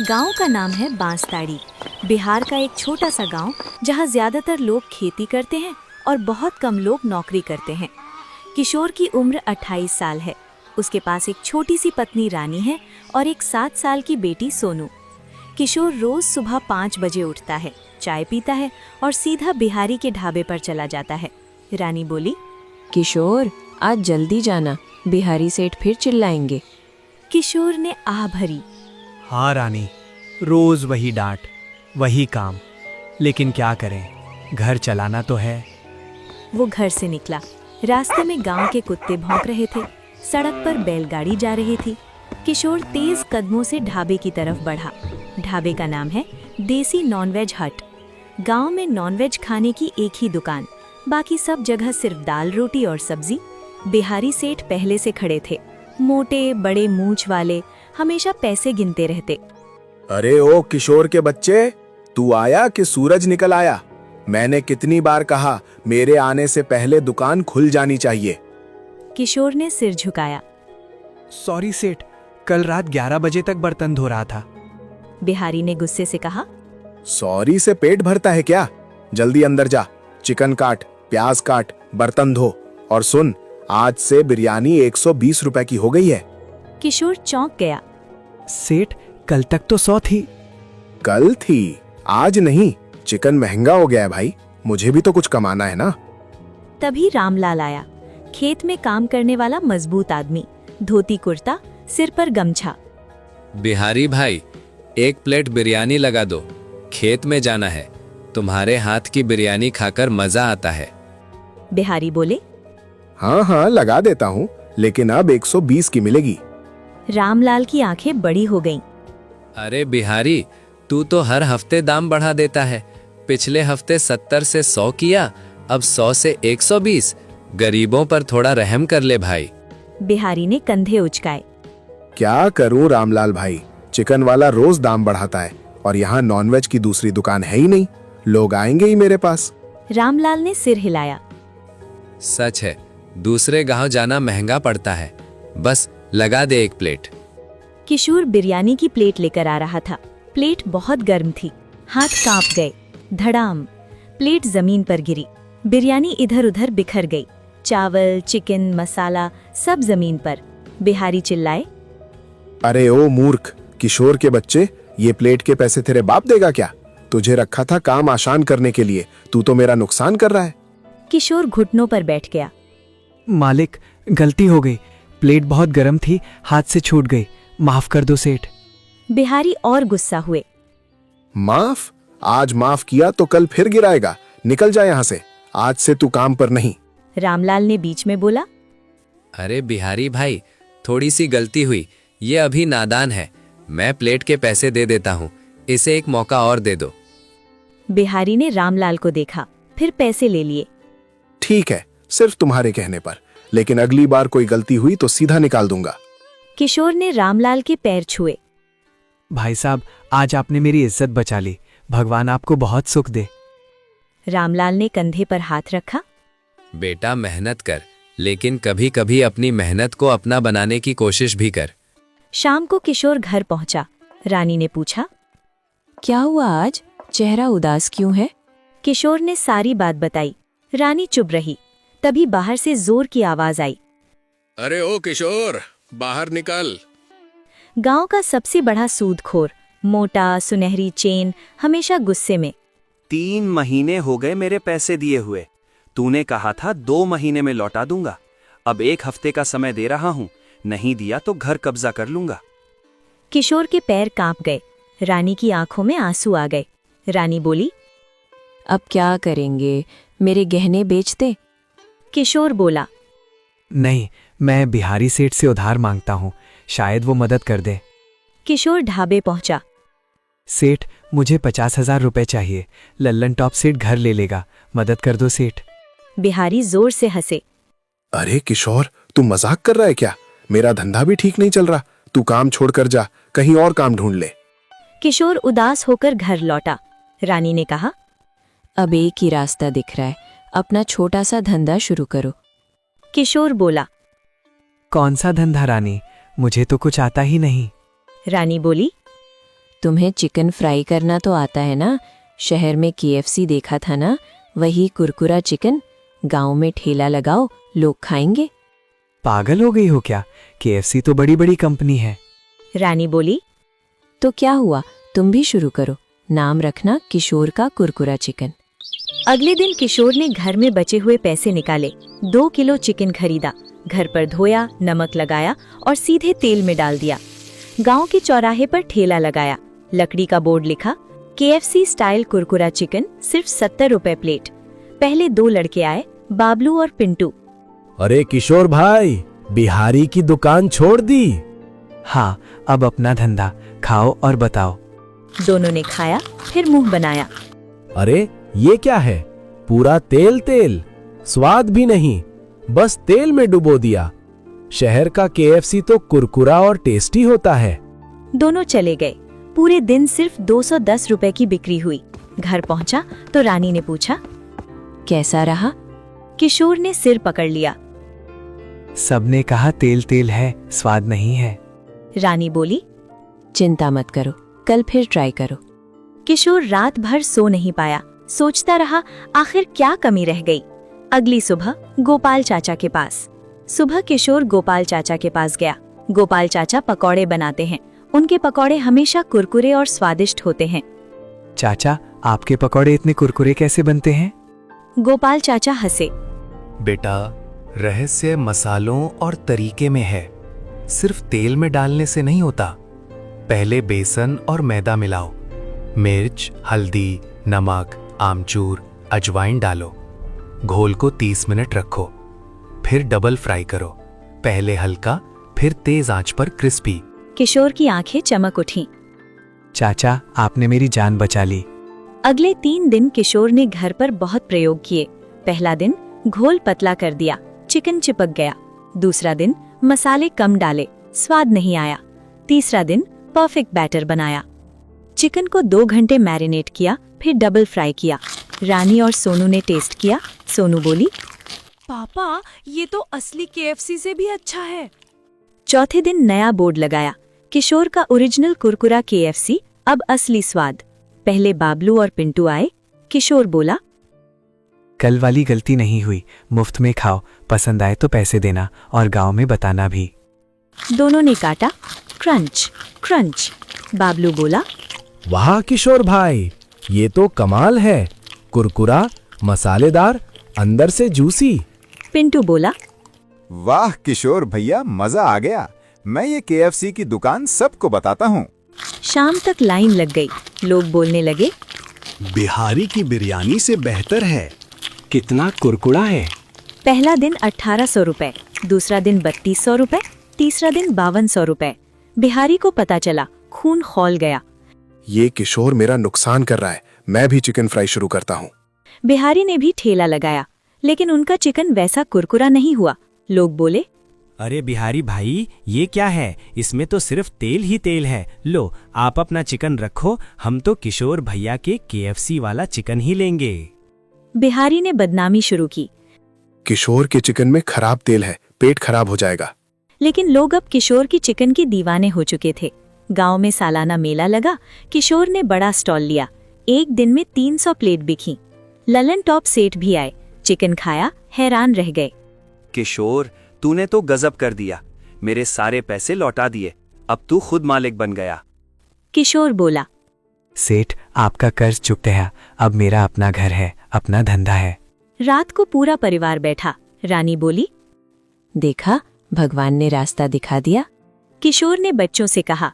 गांव का नाम है बांसताड़ी। बिहार का एक छोटा सा गांव जहां ज्यादातर लोग खेती करते हैं और बहुत कम लोग नौकरी करते हैं। किशोर की उम्र 28 साल है। उसके पास एक छोटी सी पत्नी रानी है और एक 7 साल की बेटी सोनू। किशोर रोज सुबह 5 बजे उठता है, चाय पीता है और सीधा बिहारी के ढाबे पर चला जाता है। रानी बोली, किशोर आज जल्दी जाना, बिहारी सेठ फिर चिल्लाएंगे। किशोर ने आह भरी। हाँ रानी, रोज वही डांट, वही काम, लेकिन क्या करें, घर चलाना तो है। वो घर से निकला। रास्ते में गांव के कुत्ते भौंक रहे थे। सड़क पर बैलगाड़ी जा रही थी। किशोर तेज कदमों से ढाबे की तरफ बढ़ा। ढाबे का नाम है देसी नॉनवेज हट। गांव में नॉनवेज खाने की एक ही दुकान, बाकी सब जगह सिर्फ दाल रोटी और सब्जी। बिहारी सेठ पहले से खड़े थे, मोटे बड़े मूंछ वाले, हमेशा पैसे गिनते रहते। अरे ओ किशोर के बच्चे, तू आया कि सूरज निकल आया? मैंने कितनी बार कहा, मेरे आने से पहले दुकान खुल जानी चाहिए। किशोर ने सिर झुकाया। सॉरी सेठ, कल रात 11 बजे तक बर्तन धो रहा था। बिहारी ने गुस्से से कहा। सॉरी से पेट भरता है क्या? जल्दी अंदर जा, चिकन काट, प्याज काट, बर्तन धो, और सुन, आज से बिरयानी 120 रुपए की हो गई है। किशोर चौंक गया। सेठ, कल तक तो 100 थी। कल थी, आज नहीं। चिकन महंगा हो गया है भाई, मुझे भी तो कुछ कमाना है ना। तभी रामलाल आया। खेत में काम करने वाला मजबूत आदमी, धोती कुर्ता, सिर पर गमछा। बिहारी भाई, 1 प्लेट बिरयानी लगा दो, खेत में जाना है। तुम्हारे हाथ की बिरयानी खाकर मजा आता है। बिहारी बोले। हाँ हाँ लगा देता हूँ, लेकिन अब 120 की मिलेगी। रामलाल की आंखें बड़ी हो गईं। अरे बिहारी, तू तो हर हफ्ते दाम बढ़ा देता है। पिछले हफ्ते 70 से 100 किया, अब 100 से 120। गरीबों पर थोड़ा रहम कर ले भाई। बिहारी ने कंधे उचकाए। क्या करूं रामलाल भाई, चिकन वाला रोज दाम बढ़ाता है और यहाँ नॉनवेज की दूसरी दुकान है ही नहीं। लोग आएंगे ही मेरे पास। रामलाल ने सिर हिलाया। सच है, दूसरे गांव जाना महंगा पड़ता है। बस लगा दे 1 प्लेट। किशोर बिरयानी की प्लेट लेकर आ रहा था। प्लेट बहुत गर्म थी, हाथ कांप गए। धड़ाम, प्लेट जमीन पर गिरी। बिरयानी इधर उधर बिखर गई। चावल, चिकन, मसाला सब जमीन पर। बिहारी चिल्लाए। अरे ओ मूर्ख किशोर के बच्चे, ये प्लेट के पैसे तेरे बाप देगा क्या? तुझे रखा था काम आसान करने के लिए, तू तो मेरा नुकसान कर रहा है। किशोर घुटनों पर बैठ गया। मालिक, गलती हो गई, प्लेट बहुत गर्म थी, हाथ से छूट गई, माफ कर दो सेठ। बिहारी और गुस्सा हुए। माफ? आज माफ किया तो कल फिर गिराएगा। निकल जा यहाँ से, आज से तू काम पर नहीं। रामलाल ने बीच में बोला। अरे बिहारी भाई, थोड़ी सी गलती हुई, ये अभी नादान है। मैं प्लेट के पैसे दे देता हूँ, इसे एक मौका और दे दो। बिहारी ने रामलाल को देखा, फिर पैसे ले लिए। ठीक है, सिर्फ तुम्हारे कहने पर, लेकिन अगली बार कोई गलती हुई तो सीधा निकाल दूंगा। किशोर ने रामलाल के पैर छुए। भाई साहब, आज आपने मेरी इज्जत बचा ली, भगवान आपको बहुत सुख दे। रामलाल ने कंधे पर हाथ रखा। बेटा मेहनत कर, लेकिन कभी कभी अपनी मेहनत को अपना बनाने की कोशिश भी कर। शाम को किशोर घर पहुंचा। रानी ने पूछा, क्या हुआ आज, चेहरा उदास क्यों है? किशोर ने सारी बात बताई। रानी चुप रही। तभी बाहर से जोर की आवाज आई। अरे ओ किशोर, बाहर निकल। गांव का सबसे बड़ा सूदखोर, मोटा सुनहरी चेन, हमेशा गुस्से में। 3 महीने हो गए मेरे पैसे दिए हुए। तूने कहा था 2 महीने में लौटा दूंगा। अब 1 हफ्ते का समय दे रहा हूँ, नहीं दिया तो घर कब्जा कर लूंगा। किशोर के पैर कांप गए। रानी की आंखों में आंसू आ गए। रानी बोली। अब क्या करेंगे, मेरे गहने बेच दे। किशोर बोला। नहीं, मैं बिहारी सेठ से उधार मांगता हूँ, शायद वो मदद कर दे। किशोर ढाबे पहुंचा। सेठ, मुझे 50,000 रुपए चाहिए, लल्लन टॉप सेठ घर ले लेगा, मदद कर दो सेठ। बिहारी जोर से हंसे। अरे किशोर, तू मजाक कर रहा है क्या? मेरा धंधा भी ठीक नहीं चल रहा, तू काम छोड़कर जा, कहीं और काम ढूंढ ले। किशोर उदास होकर घर लौटा। रानी ने कहा, अब एक ही रास्ता दिख रहा है, अपना छोटा सा धंधा शुरू करो। किशोर बोला। कौन सा धंधा रानी, मुझे तो कुछ आता ही नहीं। रानी बोली। तुम्हें चिकन फ्राई करना तो आता है ना? शहर में KFC देखा था ना, वही कुरकुरा चिकन। गांव में ठेला लगाओ, लोग खाएंगे। पागल हो गई हो क्या? KFC तो बड़ी बड़ी कंपनी है। रानी बोली। तो क्या हुआ, तुम भी शुरू करो। नाम रखना किशोर का कुरकुरा चिकन। अगले दिन किशोर ने घर में बचे हुए पैसे निकाले, 2 किलो चिकन खरीदा, घर पर धोया, नमक लगाया और सीधे तेल में डाल दिया। गांव के चौराहे पर ठेला लगाया, लकड़ी का बोर्ड लिखा, KFC स्टाइल कुरकुरा चिकन, सिर्फ 70 रुपए प्लेट। पहले 2 लड़के आए, बाबलू और पिंटू। अरे किशोर भाई, बिहारी की दुकान छोड़ दी? हाँ, अब अपना धंधा, खाओ और बताओ। दोनों ने खाया, फिर मुंह बनाया। अरे ये क्या है? पूरा तेल तेल, स्वाद भी नहीं, बस तेल में डुबो दिया। शहर का KFC तो कुरकुरा और टेस्टी होता है। दोनों चले गए। पूरे दिन सिर्फ 210 रुपए की बिक्री हुई। घर पहुंचा तो रानी ने पूछा, कैसा रहा? किशोर ने सिर पकड़ लिया। सबने कहा तेल तेल है, स्वाद नहीं है। रानी बोली। चिंता मत करो, कल फिर ट्राई करो। किशोर रात भर सो नहीं पाया, सोचता रहा आखिर क्या कमी रह गई। अगली सुबह गोपाल चाचा के पास। सुबह किशोर गोपाल चाचा के पास गया। गोपाल चाचा पकौड़े बनाते हैं। उनके पकौड़े हमेशा कुरकुरे और स्वादिष्ट होते हैं। चाचा, आपके पकौड़े इतने कुरकुरे कैसे बनते हैं? गोपाल चाचा हंसे। बेटा, रहस्य मसालों और तरीके में है, सिर्फ तेल में डालने से नहीं होता। पहले बेसन और मैदा मिलाओ, मिर्च, हल्दी, नमक, आमचूर, अजवाइन डालो, घोल को 30 मिनट रखो, फिर डबल फ्राई करो, पहले हल्का फिर तेज आंच पर क्रिस्पी। किशोर की आंखें चमक उठीं। चाचा, आपने मेरी जान बचा ली। अगले 3 दिन किशोर ने घर पर बहुत प्रयोग किए। पहला दिन घोल पतला कर दिया, चिकन चिपक गया। दूसरा दिन मसाले कम डाले, स्वाद नहीं आया। तीसरा दिन परफेक्ट बैटर बनाया। चिकन को 2 घंटे मैरिनेट किया, फिर डबल फ्राई किया। रानी और सोनू ने टेस्ट किया। सोनू बोली, पापा, ये तो असली KFC से भी अच्छा है। चौथे दिन नया बोर्ड लगाया, किशोर का ओरिजिनल कुरकुरा KFC, अब असली स्वाद। पहले बाबलू और पिंटू आए। किशोर बोला, कल वाली गलती नहीं हुई, मुफ्त में खाओ, पसंद आए तो पैसे देना और गांव में बताना भी। दोनों ने काटा, क्रंच क्रंच। बाबलू बोला, वाह किशोर भाई, ये तो कमाल है, कुरकुरा, मसालेदार, अंदर से जूसी। पिंटू बोला, वाह किशोर भैया, मजा आ गया। मैं ये KFC की दुकान सबको बताता हूँ। शाम तक लाइन लग गई। लोग बोलने लगे, बिहारी की बिरयानी से बेहतर है। कितना कुरकुरा है। पहला दिन 1800 रुपए, दूसरा दिन 3200 रुपए, तीसरा दिन 5200 रुपए। बिहारी को पता चला, खून खौल गया। ये किशोर मेरा नुकसान कर रहा है, मैं भी चिकन फ्राई शुरू करता हूँ। बिहारी ने भी ठेला लगाया, लेकिन उनका चिकन वैसा कुरकुरा नहीं हुआ। लोग बोले, अरे बिहारी भाई, ये क्या है? इसमें तो सिर्फ तेल ही तेल है। लो, आप अपना चिकन रखो, हम तो किशोर भैया के KFC वाला चिकन ही लेंगे। बिहारी ने बदनामी शुरू की। किशोर के चिकन में खराब तेल है, पेट खराब हो जाएगा। लेकिन लोग अब किशोर की चिकन के दीवाने हो चुके थे। गांव में सालाना मेला लगा। किशोर ने बड़ा स्टॉल लिया। एक दिन में 300 प्लेट बिकी। ललन टॉप सेठ भी आए, चिकन खाया, हैरान रह गए। किशोर, तूने तो गजब कर दिया, मेरे सारे पैसे लौटा दिए, अब तू खुद मालिक बन गया। किशोर बोला, सेठ, आपका कर्ज चुकते हैं, अब मेरा अपना घर है, अपना धंधा है। रात को पूरा परिवार बैठा। रानी बोली, देखा, भगवान ने रास्ता दिखा दिया। किशोर ने बच्चों से कहा,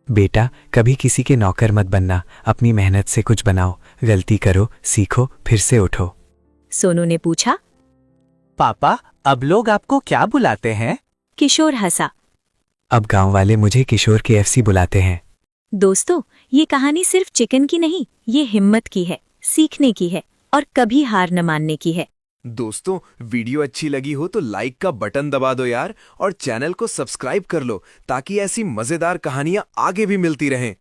बेटा, कभी किसी के नौकर मत बनना, अपनी मेहनत से कुछ बनाओ, गलती करो, सीखो, फिर से उठो। सोनू ने पूछा, पापा, अब लोग आपको क्या बुलाते हैं? किशोर हंसा। अब गांव वाले मुझे किशोर KFC बुलाते हैं। दोस्तों, ये कहानी सिर्फ चिकन की नहीं, ये हिम्मत की है, सीखने की है और कभी हार न मानने की है। दोस्तों, वीडियो अच्छी लगी हो तो लाइक का बटन दबा दो यार, और चैनल को सब्सक्राइब कर लो ताकि ऐसी मजेदार कहानियां आगे भी मिलती रहें।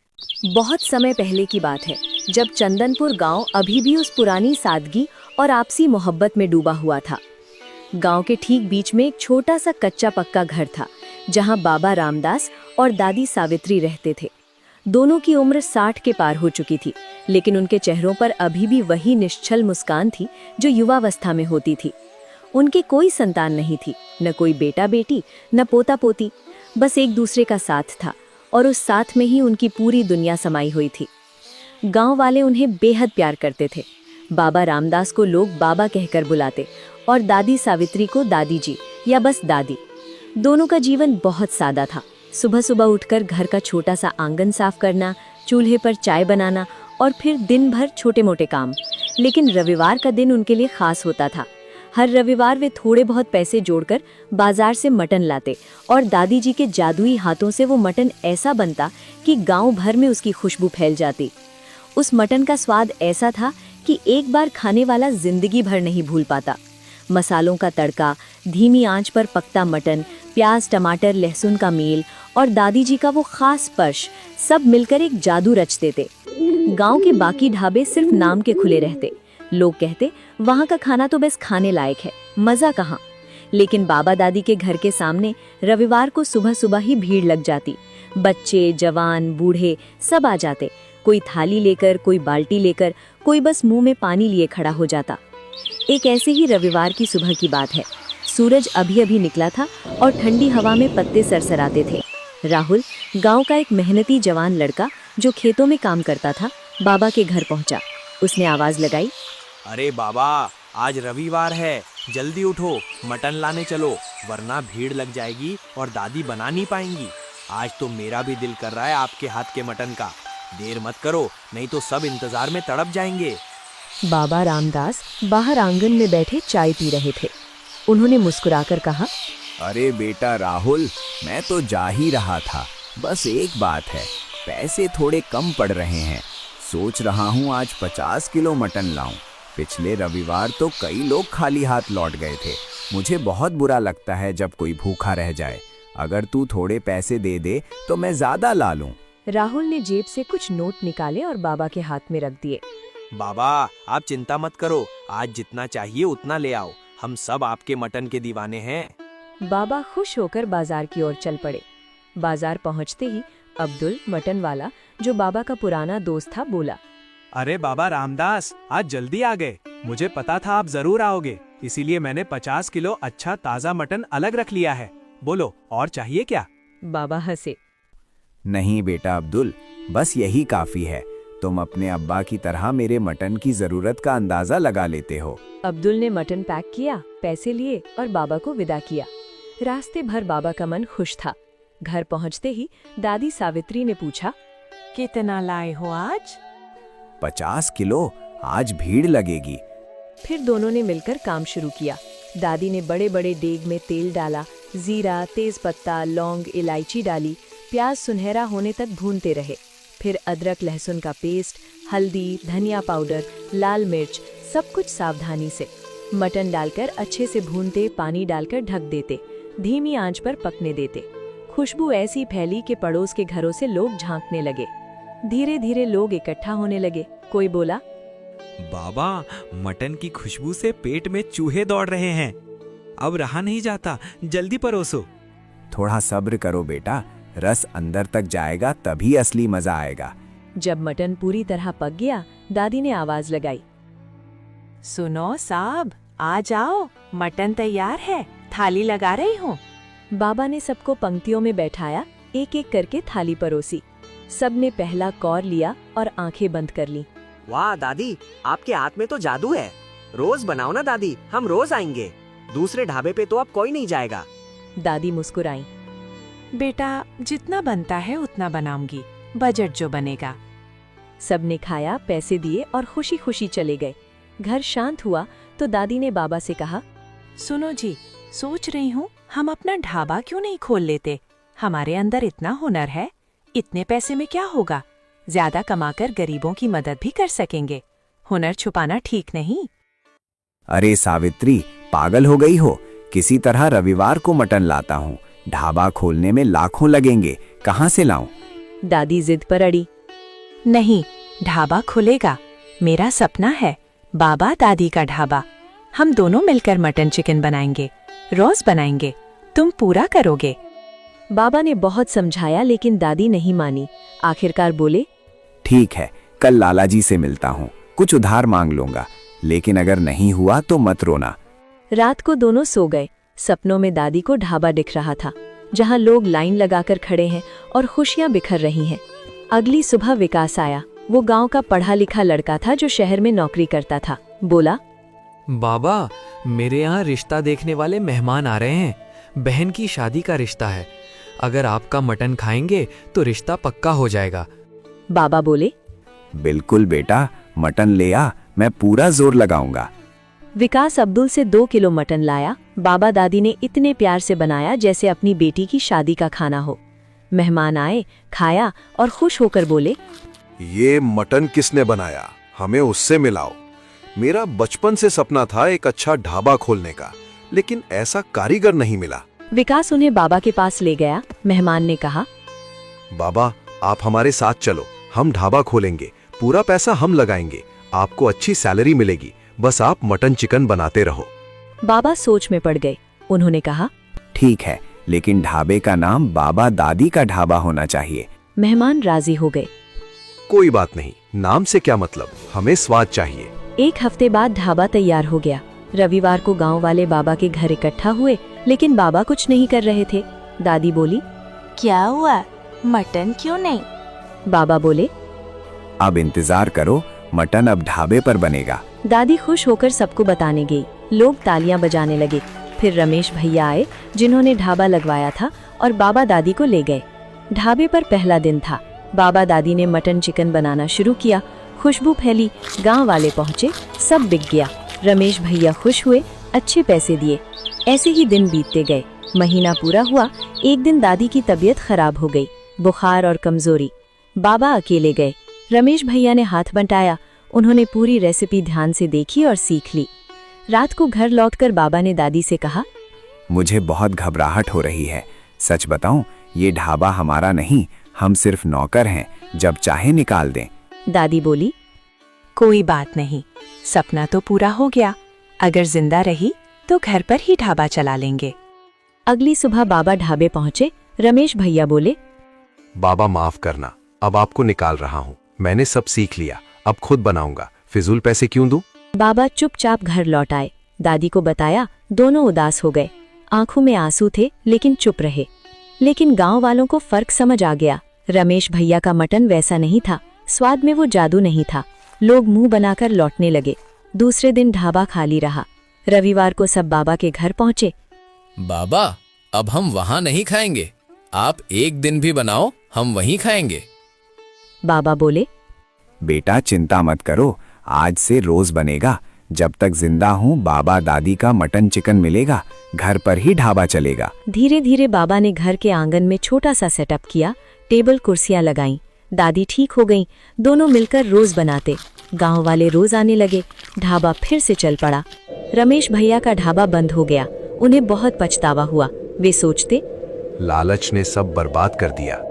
बहुत समय पहले की बात है, जब चंदनपुर गांव अभी भी उस पुरानी सादगी और आपसी मोहब्बत में डूबा हुआ था। गांव के ठीक बीच में एक छोटा सा कच्चा पक्का घर था, जहां बाबा रामदास और दादी सावित्री रहते थे। दोनों की उम्र 60 के पार हो चुकी थी, लेकिन उनके चेहरों पर अभी भी वही निश्चल मुस्कान थी जो युवावस्था में होती थी। उनके कोई संतान नहीं थी, न कोई बेटा बेटी, न पोता पोती, बस एक दूसरे का साथ था और उस साथ में ही उनकी पूरी दुनिया समाई हुई थी। गांव वाले उन्हें बेहद प्यार करते थे। बाबा रामदास को लोग बाबा कहकर बुलाते और दादी सावित्री को दादी जी या बस दादी। दोनों का जीवन बहुत सादा था। सुबह सुबह उठकर घर का छोटा सा आंगन साफ करना, चूल्हे पर चाय बनाना और फिर दिन भर छोटे मोटे काम। लेकिन रविवार का दिन उनके लिए खास होता था। हर रविवार वे थोड़े बहुत पैसे जोड़कर बाजार से मटन लाते और दादी जी के जादुई हाथों से वो मटन ऐसा बनता कि गांव भर में उसकी खुशबू फैल जाती। उस मटन का स्वाद ऐसा था कि एक बार खाने वाला जिंदगी भर नहीं भूल पाता। मसालों का तड़का, धीमी आंच पर पकता मटन, प्याज टमाटर लहसुन का मेल और दादी जी का वो खास स्पर्श, सब मिलकर एक जादू रच देते। गांव के बाकी ढाबे सिर्फ नाम के खुले रहते। लोग कहते वहाँ का खाना तो बस खाने लायक है, मजा कहाँ। लेकिन बाबा दादी के घर के सामने रविवार को सुबह सुबह ही भीड़ लग जाती। बच्चे, जवान, बूढ़े सब आ जाते। कोई थाली लेकर, कोई बाल्टी लेकर, कोई बस मुंह में पानी लिए खड़ा हो जाता। एक ऐसे ही रविवार की सुबह की बात है। सूरज अभी अभी निकला था और ठंडी हवा में पत्ते सरसराते थे। राहुल, गांव का एक मेहनती जवान लड़का जो खेतों में काम करता था, बाबा के घर पहुंचा। उसने आवाज लगाई, अरे बाबा, आज रविवार है, जल्दी उठो, मटन लाने चलो, वरना भीड़ लग जाएगी और दादी बना नहीं पाएंगी। आज तो मेरा भी दिल कर रहा है आपके हाथ के मटन का। देर मत करो, नहीं तो सब इंतजार में तड़प जाएंगे। बाबा रामदास बाहर आंगन में बैठे चाय पी रहे थे। उन्होंने मुस्कुराकर कहा, अरे बेटा राहुल, मैं तो जा ही रहा था। बस एक बात है, पैसे थोड़े कम पड़ रहे हैं। सोच रहा हूँ आज 50 किलो मटन लाऊं। पिछले रविवार तो कई लोग खाली हाथ लौट गए थे। मुझे बहुत बुरा लगता है जब कोई भूखा रह जाए। अगर तू थोड़े पैसे दे दे तो मैं ज्यादा ला लूं। राहुल ने जेब से कुछ नोट निकाले और बाबा के हाथ में रख दिए। बाबा, आप चिंता मत करो, आज जितना चाहिए उतना ले आओ। हम सब आपके मटन के दीवाने हैं। बाबा खुश होकर बाजार की ओर चल पड़े। बाजार पहुंचते ही अब्दुल, मटन वाला, जो बाबा का पुराना दोस्त था, बोला, अरे बाबा रामदास, आज जल्दी आ गए। मुझे पता था आप जरूर आओगे, इसीलिए मैंने 50 किलो अच्छा ताज़ा मटन अलग रख लिया है। बोलो, और चाहिए क्या? बाबा हंसे। नहीं बेटा अब्दुल, बस यही काफी है। तुम अपने अब्बा की तरह मेरे मटन की जरूरत का अंदाजा लगा लेते हो। अब्दुल ने मटन पैक किया, पैसे लिए और बाबा को विदा किया। रास्ते भर बाबा का मन खुश था। घर पहुंचते ही दादी सावित्री ने पूछा, कितना लाए हो आज? 50 किलो, आज भीड़ लगेगी। फिर दोनों ने मिलकर काम शुरू किया। दादी ने बड़े बड़े डेग में तेल डाला, जीरा, तेज पत्ता, लौंग, इलायची डाली, प्याज सुनहरा होने तक भूनते रहे। फिर अदरक लहसुन का पेस्ट, हल्दी, धनिया पाउडर, लाल मिर्च, सब कुछ सावधानी से। मटन डालकर अच्छे से भूनते, पानी डालकर ढक देते, धीमी आंच पर पकने देते। खुशबू ऐसी फैली कि पड़ोस के घरों से लोग झांकने लगे। धीरे धीरे लोग इकट्ठा होने लगे। कोई बोला, बाबा, मटन की खुशबू से पेट में चूहे दौड़ रहे हैं, अब रहा नहीं जाता, जल्दी परोसो। थोड़ा सब्र करो बेटा, रस अंदर तक जाएगा तभी असली मजा आएगा। जब मटन पूरी तरह पक गया, दादी ने आवाज लगाई, सुनो साहब, आ जाओ, मटन तैयार है, थाली लगा रही हूँ। बाबा ने सबको पंक्तियों में बैठाया, एक एक करके थाली परोसी। सबने पहला कौर लिया और आंखें बंद कर ली। वाह दादी, आपके हाथ में तो जादू है। रोज बनाओ ना दादी, हम रोज आएंगे। दूसरे ढाबे पे तो अब कोई नहीं जाएगा। दादी मुस्कुराई। बेटा, जितना बनता है उतना बनाऊंगी, बजट जो बनेगा। सबने खाया, पैसे दिए और खुशी खुशी चले गए। घर शांत हुआ तो दादी ने बाबा से कहा, सुनो जी, सोच रही हूँ हम अपना ढाबा क्यों नहीं खोल लेते? हमारे अंदर इतना हुनर है, इतने पैसे में क्या होगा? ज्यादा कमाकर गरीबों की मदद भी कर सकेंगे। हुनर छुपाना ठीक नहीं। अरे सावित्री, पागल हो गई हो? किसी तरह रविवार को मटन लाता हूँ। ढाबा खोलने में लाखों लगेंगे, कहाँ से लाऊं? दादी जिद पर अड़ी। नहीं, ढाबा खुलेगा। मेरा सपना है, बाबा दादी का ढाबा। हम दोनों मिलकर मटन चिकन बनाएंगे, रोज बनाएंगे। तुम पूरा करोगे? बाबा ने बहुत समझाया लेकिन दादी नहीं मानी। आखिरकार बोले, ठीक है, कल लाला जी से मिलता हूँ, कुछ उधार मांग लूंगा, लेकिन अगर नहीं हुआ तो मत रोना। रात को दोनों सो गए। सपनों में दादी को ढाबा दिख रहा था, जहां लोग लाइन लगाकर खड़े हैं और खुशियां बिखर रही हैं। अगली सुबह विकास आया। वो गांव का पढ़ा लिखा लड़का था जो शहर में नौकरी करता था। बोला, बाबा, मेरे यहाँ रिश्ता देखने वाले मेहमान आ रहे हैं। बहन की शादी का रिश्ता है। अगर आपका मटन खाएंगे तो रिश्ता पक्का हो जाएगा। बाबा बोले, बिल्कुल बेटा, मटन ले आ, मैं पूरा जोर लगाऊंगा। विकास अब्दुल से 2 किलो मटन लाया। बाबा दादी ने इतने प्यार से बनाया जैसे अपनी बेटी की शादी का खाना हो। मेहमान आए, खाया और खुश होकर बोले, ये मटन किसने बनाया? हमें उससे मिलाओ। मेरा बचपन से सपना था एक अच्छा ढाबा खोलने का, लेकिन ऐसा कारीगर नहीं मिला। विकास उन्हें बाबा के पास ले गया। मेहमान ने कहा, बाबा, आप हमारे साथ चलो, हम ढाबा खोलेंगे, पूरा पैसा हम लगाएंगे, आपको अच्छी सैलरी मिलेगी, बस आप मटन चिकन बनाते रहो। बाबा सोच में पड़ गए। उन्होंने कहा, ठीक है, लेकिन ढाबे का नाम बाबा दादी का ढाबा होना चाहिए। मेहमान राजी हो गए। कोई बात नहीं, नाम से क्या मतलब, हमें स्वाद चाहिए। 1 हफ्ते बाद ढाबा तैयार हो गया। रविवार को गांव वाले बाबा के घर इकट्ठा हुए, लेकिन बाबा कुछ नहीं कर रहे थे। दादी बोली, क्या हुआ, मटन क्यों नहीं? बाबा बोले, अब इंतजार करो, मटन अब ढाबे पर बनेगा। दादी खुश होकर सबको बताने गई। लोग तालियां बजाने लगे। फिर रमेश भैया आए, जिन्होंने ढाबा लगवाया था, और बाबा दादी को ले गए। ढाबे पर पहला दिन था। बाबा दादी ने मटन चिकन बनाना शुरू किया। खुशबू फैली, गांव वाले पहुंचे, सब बिक गया। रमेश भैया खुश हुए, अच्छे पैसे दिए। ऐसे ही दिन बीतते गए। महीना पूरा हुआ। एक दिन दादी की तबीयत खराब हो गई, बुखार और कमजोरी। बाबा अकेले गए। रमेश भैया ने हाथ बंटाया। उन्होंने पूरी रेसिपी ध्यान से देखी और सीख ली। रात को घर लौटकर बाबा ने दादी से कहा, मुझे बहुत घबराहट हो रही है। सच बताऊं, ये ढाबा हमारा नहीं, हम सिर्फ नौकर हैं, जब चाहे निकाल दें। दादी बोली, कोई बात नहीं, सपना तो पूरा हो गया। अगर जिंदा रही तो घर पर ही ढाबा चला लेंगे। अगली सुबह बाबा ढाबे पहुंचे। रमेश भैया बोले, बाबा माफ करना, अब आपको निकाल रहा हूँ, मैंने सब सीख लिया, अब खुद बनाऊंगा, फिजूल पैसे क्यों दूं? बाबा चुपचाप घर लौट आए। दादी को बताया। दोनों उदास हो गए। आंखों में आंसू थे, लेकिन चुप रहे। लेकिन गांव वालों को फर्क समझ आ गया। रमेश भैया का मटन वैसा नहीं था, स्वाद में वो जादू नहीं था। लोग मुंह बनाकर लौटने लगे। दूसरे दिन ढाबा खाली रहा। रविवार को सब बाबा के घर पहुंचे। बाबा, अब हम वहाँ नहीं खाएंगे, आप एक दिन भी बनाओ, हम वहीं खाएंगे। बाबा बोले, बेटा चिंता मत करो, आज से रोज बनेगा। जब तक जिंदा हूँ बाबा दादी का मटन चिकन मिलेगा, घर पर ही ढाबा चलेगा। धीरे धीरे बाबा ने घर के आंगन में छोटा सा सेटअप किया। टेबल कुर्सियां लगाईं। दादी ठीक हो गईं। दोनों मिलकर रोज बनाते। गांव वाले रोज आने लगे। ढाबा फिर से चल पड़ा। रमेश भैया का ढाबा बंद हो गया। उन्हें बहुत पछतावा हुआ। वे सोचते, लालच ने सब बर्बाद कर दिया।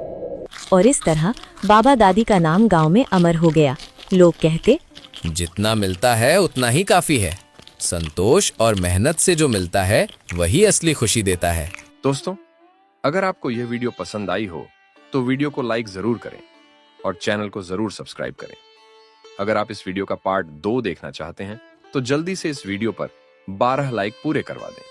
और इस तरह बाबा दादी का नाम गांव में अमर हो गया। लोग कहते, जितना मिलता है उतना ही काफी है। संतोष और मेहनत से जो मिलता है वही असली खुशी देता है। दोस्तों, अगर आपको यह वीडियो पसंद आई हो तो वीडियो को लाइक जरूर करें और चैनल को जरूर सब्सक्राइब करें। अगर आप इस वीडियो का पार्ट 2 देखना चाहते हैं तो जल्दी से इस वीडियो पर 12 लाइक पूरे करवा दें।